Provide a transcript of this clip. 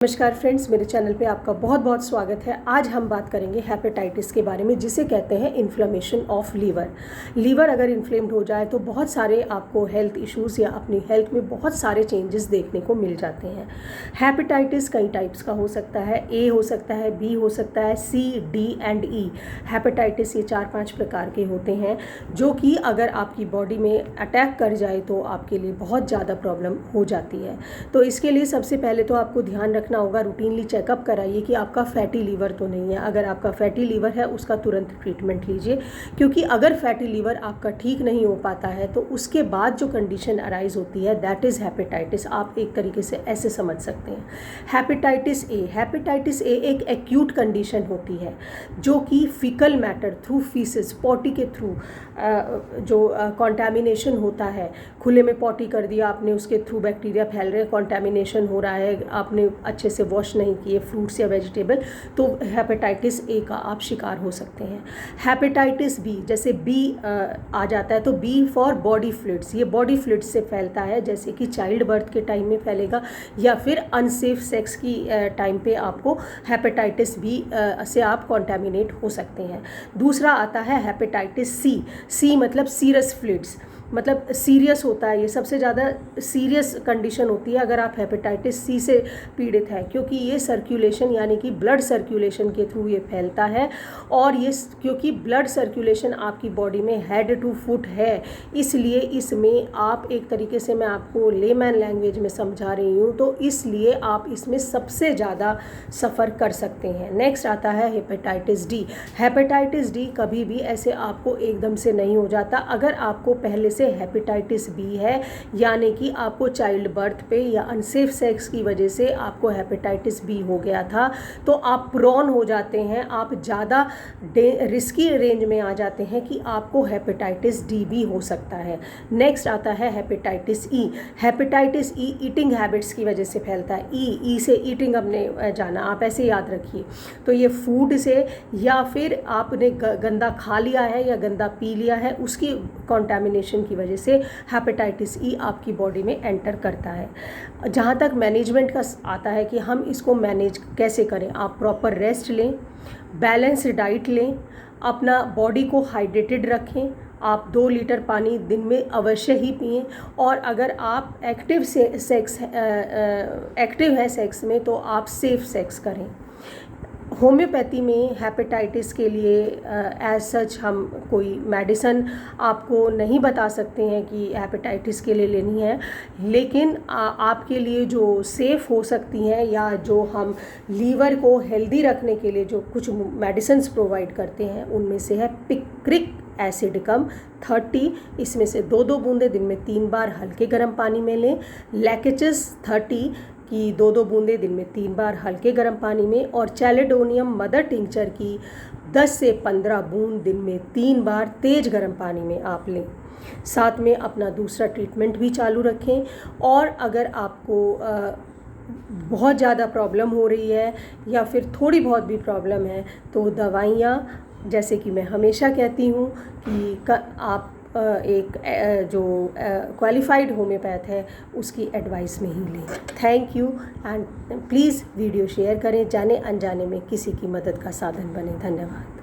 नमस्कार फ्रेंड्स, मेरे चैनल पे आपका बहुत बहुत स्वागत है। आज हम बात करेंगे हेपेटाइटिस के बारे में, जिसे कहते हैं इन्फ्लेमेशन ऑफ लीवर। लीवर अगर इन्फ्लेम्ड हो जाए तो बहुत सारे आपको हेल्थ इश्यूज़ या अपनी हेल्थ में बहुत सारे चेंजेस देखने को मिल जाते हैं। हेपेटाइटिस कई टाइप्स का हो सकता है। ए हो सकता है, बी हो सकता है, सी, डी एंड ई। हेपेटाइटिस ये 4-5 प्रकार के होते हैं जो कि अगर आपकी बॉडी में अटैक कर जाए तो आपके लिए बहुत ज़्यादा प्रॉब्लम हो जाती है। तो इसके लिए सबसे पहले तो आपको ध्यान रखना होगा, रूटीनली चेकअप कराइए कि आपका फैटी लीवर तो नहीं है। अगर आपका फैटी लीवर है उसका तुरंत ट्रीटमेंट लीजिए, क्योंकि अगर फैटी लीवर आपका ठीक नहीं हो पाता है तो उसके बाद जो कंडीशन अराइज होती है दैट इज़ हेपेटाइटिस। आप एक तरीके से ऐसे समझ सकते हैं। हेपेटाइटिस ए एक एक्यूट कंडीशन होती है जो कि faecal matter through faeces, potty के थ्रू जो कॉन्टैमिनेशन होता है, खुले में पॉटी कर दिया आपने, उसके थ्रू बैक्टीरिया फैल रहे हैं, कॉन्टैमिनेशन हो रहा है, आपने अच्छे से वॉश नहीं किए फ्रूट्स या वेजिटेबल, तो हेपेटाइटिस ए का आप शिकार हो सकते हैं। हेपेटाइटिस बी, जैसे बी आ जाता है तो बी फॉर बॉडी फ्लूइड्स। ये बॉडी फ्लूइड्स से फैलता है, जैसे कि चाइल्ड बर्थ के टाइम में फैलेगा या फिर अनसेफ सेक्स की टाइम पे आपको हेपेटाइटिस बी से आप कॉन्टैमिनेट हो सकते हैं। दूसरा आता है हेपेटाइटिस सी। सी मतलब सीरस फ्लूइड्स, मतलब सीरियस होता है। ये सबसे ज़्यादा सीरियस कंडीशन होती है अगर आप हेपेटाइटिस सी से पीड़ित हैं, क्योंकि ये सर्कुलेशन यानी कि ब्लड सर्कुलेशन के थ्रू ये फैलता है। और ये क्योंकि ब्लड सर्कुलेशन आपकी बॉडी में हेड टू फुट है, इसलिए इसमें आप एक तरीके से, मैं आपको लेमैन लैंग्वेज में समझा रही हूँ, तो इसलिए आप इसमें सबसे ज़्यादा सफ़र कर सकते हैं। नेक्स्ट आता है हेपेटाइटिस डी। हेपेटाइटिस डी कभी भी ऐसे आपको एकदम से नहीं हो जाता। अगर आपको पहले से हेपेटाइटिस बी है, यानी कि आपको चाइल्ड बर्थ पे या अनसेफ सेक्स की वजह से आपको हेपेटाइटिस बी हो गया था, तो आप प्रोन हो जाते हैं, आप ज़्यादा रिस्की रेंज में आ जाते हैं कि आपको हेपेटाइटिस डी भी हो सकता है। नेक्स्ट आता है hepatitis E. Hepatitis E eating habits की वजह से फैलता है। ई से ईटिंग अपने जाना, आप ऐसे याद रखिए। तो ये फूड से या फिर आपने गंदा खा लिया है या गंदा पी लिया है, उसकी कॉन्टैमिनेशन की वजह से हेपेटाइटिस ई आपकी बॉडी में एंटर करता है। जहाँ तक मैनेजमेंट का आता है कि हम इसको मैनेज कैसे करें, आप प्रॉपर रेस्ट लें, बैलेंस डाइट लें, अपना बॉडी को हाइड्रेटेड रखें, आप 2 लीटर पानी दिन में अवश्य ही पिएं। और अगर आप एक्टिव हैं सेक्स में तो आप सेफ सेक्स करें। होम्योपैथी में हेपेटाइटिस के लिए एज सच हम कोई मेडिसिन आपको नहीं बता सकते हैं कि हेपेटाइटिस के लिए लेनी है, लेकिन आपके लिए जो सेफ़ हो सकती हैं या जो हम लीवर को हेल्दी रखने के लिए जो कुछ मेडिसिन्स प्रोवाइड करते हैं, उनमें से है पिक्रिक एसिडिकम 30। इसमें से 2-2 बूंदे दिन में 3 बार हल्के गर्म पानी में लें। लैकेचिस 30 की 2-2 बूंदे दिन में 3 बार हल्के गर्म पानी में। और चैलिडोनियम मदर टिंचर की 10 से 15 बूंद दिन में 3 बार तेज़ गर्म पानी में आप लें। साथ में अपना दूसरा ट्रीटमेंट भी चालू रखें। और अगर आपको बहुत ज़्यादा प्रॉब्लम हो रही है या फिर थोड़ी बहुत भी प्रॉब्लम है तो दवाइयाँ, जैसे कि मैं हमेशा कहती हूँ कि आप एक जो क्वालिफाइड होम्योपैथ है उसकी एडवाइस में ही लें। Thank you and please video share करें, जाने अनजाने में किसी की मदद का साधन बने। धन्यवाद।